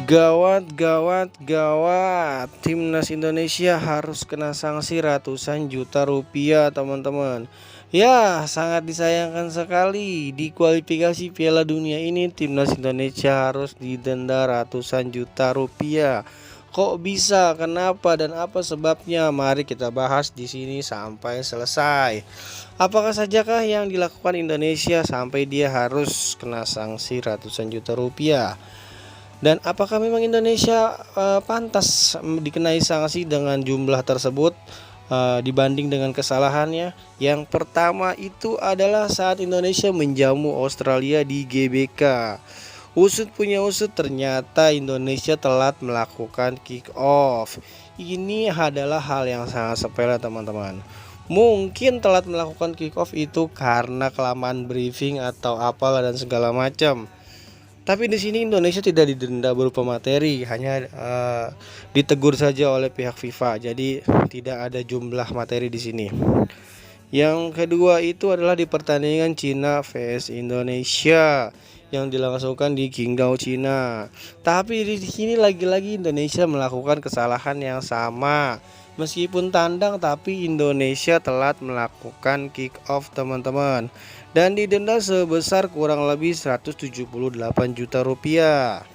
Gawat, gawat, gawat. Timnas Indonesia harus kena sanksi ratusan juta rupiah, teman-teman. Ya, sangat disayangkan sekali. Di kualifikasi Piala Dunia ini, Timnas Indonesia harus didenda ratusan juta rupiah. Kok bisa? Kenapa dan apa sebabnya? Mari kita bahas di sini sampai selesai. Apakah sajakah yang dilakukan Indonesia sampai dia harus kena sanksi ratusan juta rupiah? Dan apakah memang Indonesia pantas dikenai sanksi dengan jumlah tersebut dibanding dengan kesalahannya? Yang pertama itu adalah saat Indonesia menjamu Australia di GBK. Usut punya usut, ternyata Indonesia telat melakukan kick off. Ini adalah hal yang sangat sepele, teman-teman. Mungkin telat melakukan kick off itu karena kelamaan briefing atau apalah dan segala macam. Tapi di sini Indonesia tidak didenda berupa materi, hanya ditegur saja oleh pihak FIFA. Jadi tidak ada jumlah materi di sini. Yang kedua itu adalah di pertandingan Cina vs Indonesia yang dilangsungkan di Qingdao, Cina. Tapi di sini lagi-lagi Indonesia melakukan kesalahan yang sama. Meskipun tandang, tapi Indonesia telat melakukan kick off, teman-teman, dan didenda sebesar kurang lebih 178 juta rupiah.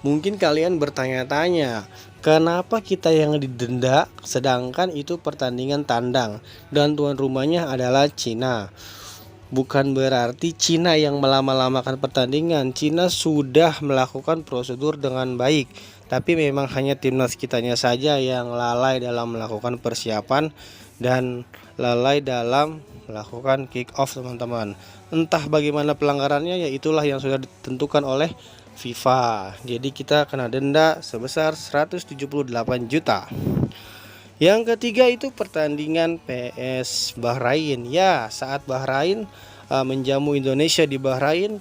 Mungkin kalian bertanya-tanya, kenapa kita yang didenda sedangkan itu pertandingan tandang dan tuan rumahnya adalah Cina? Bukan berarti Cina yang melama-lamakan pertandingan. Cina sudah melakukan prosedur dengan baik, tapi memang hanya timnas kitanya saja yang lalai dalam melakukan persiapan dan lalai dalam melakukan kick off, teman-teman. Entah bagaimana pelanggarannya, ya itulah yang sudah ditentukan oleh FIFA. Jadi kita kena denda sebesar 178 juta. Yang ketiga itu pertandingan PS Bahrain. Ya, saat Bahrain menjamu Indonesia di Bahrain,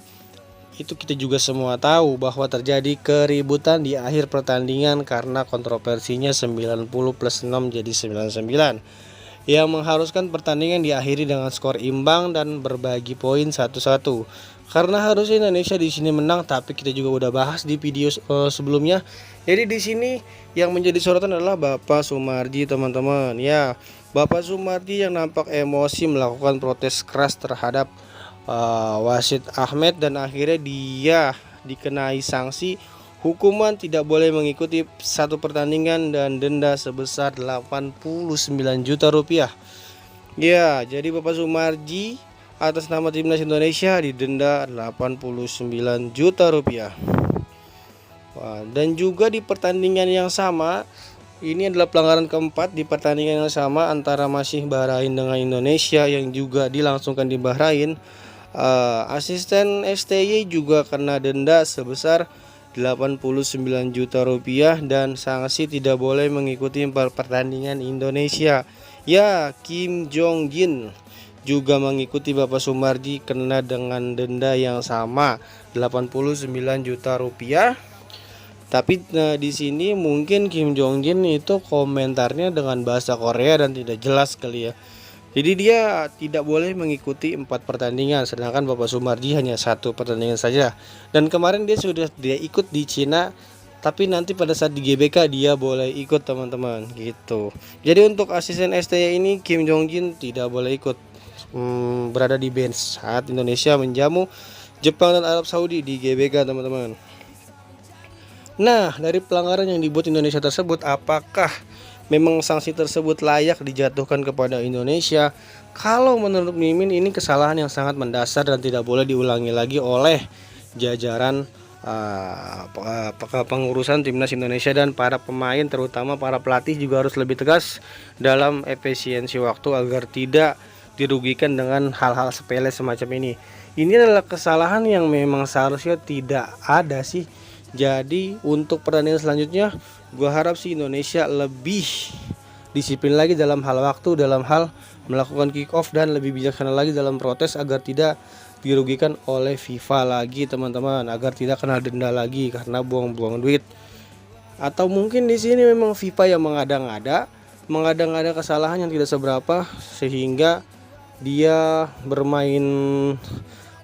itu kita juga semua tahu bahwa terjadi keributan di akhir pertandingan karena kontroversinya 90 plus 6 jadi 99, yang mengharuskan pertandingan diakhiri dengan skor imbang dan berbagi poin 1-1. Karena harusnya Indonesia di sini menang, tapi kita juga udah bahas di video sebelumnya. Jadi di sini yang menjadi sorotan adalah Bapak Sumarji, teman-teman. Ya, Bapak Sumarji yang nampak emosi melakukan protes keras terhadap wasit Ahmed, dan akhirnya dia dikenai sanksi hukuman tidak boleh mengikuti satu pertandingan dan denda sebesar 89 juta rupiah. Ya, jadi Bapak Sumarji atas nama Timnas Indonesia didenda 89 juta rupiah. Wah, dan juga di pertandingan yang sama, ini adalah pelanggaran keempat di pertandingan yang sama antara masih Bahrain dengan Indonesia yang juga dilangsungkan di Bahrain. Asisten STY juga kena denda sebesar 89 juta rupiah dan sanksi tidak boleh mengikuti pertandingan Indonesia. Ya, Kim Jong Jin juga mengikuti Bapak Sumarji, kena dengan denda yang sama 89 juta rupiah. Tapi di sini mungkin Kim Jong Jin itu komentarnya dengan bahasa Korea dan tidak jelas kali ya. Jadi dia tidak boleh mengikuti 4 pertandingan, sedangkan Bapak Sumarji hanya 1 pertandingan saja. Dan kemarin dia ikut di Cina, tapi nanti pada saat di GBK dia boleh ikut, teman-teman, gitu. Jadi untuk asisten STY ini Kim Jong Jin tidak boleh ikut, berada di bench saat Indonesia menjamu Jepang dan Arab Saudi di GBK, teman-teman. Nah, dari pelanggaran yang dibuat Indonesia tersebut, apakah memang sanksi tersebut layak dijatuhkan kepada Indonesia? Kalau menurut Mimin, ini kesalahan yang sangat mendasar dan tidak boleh diulangi lagi oleh jajaran pengurusan Timnas Indonesia, dan para pemain terutama para pelatih juga harus lebih tegas dalam efisiensi waktu agar tidak dirugikan dengan hal-hal sepele semacam ini. Ini adalah kesalahan yang memang seharusnya tidak ada sih. Jadi untuk pertandingan selanjutnya, gua harap sih Indonesia lebih disiplin lagi dalam hal waktu, dalam hal melakukan kick off, dan lebih bijaksana lagi dalam protes agar tidak dirugikan oleh FIFA lagi, teman-teman, agar tidak kena denda lagi karena buang-buang duit. Atau mungkin di sini memang FIFA yang mengada-ngada kesalahan yang tidak seberapa sehingga dia bermain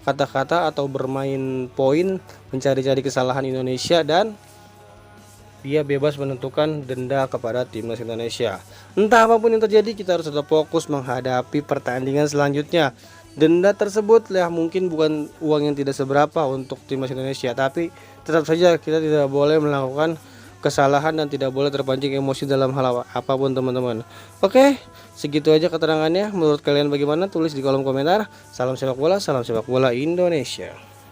kata-kata atau bermain poin mencari-cari kesalahan Indonesia, dan dia bebas menentukan denda kepada timnas Indonesia. Entah apapun yang terjadi, kita harus tetap fokus menghadapi pertandingan selanjutnya. Denda tersebut ya mungkin bukan uang yang tidak seberapa untuk timnas Indonesia, tapi tetap saja kita tidak boleh melakukan kesalahan dan tidak boleh terpancing emosi dalam hal apapun, teman-teman. Oke, segitu aja keterangannya. Menurut kalian bagaimana? Tulis di kolom komentar. Salam sepak bola Indonesia.